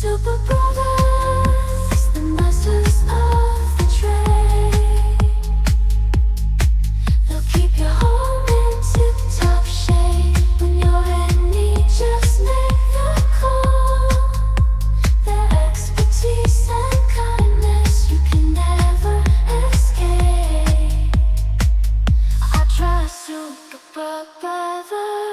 Super brothers, the masters of the trade. They'll keep your home in tip-top shape. When you're in need, just make the call. Their expertise and kindness you can never escape. I trust Super Brothers.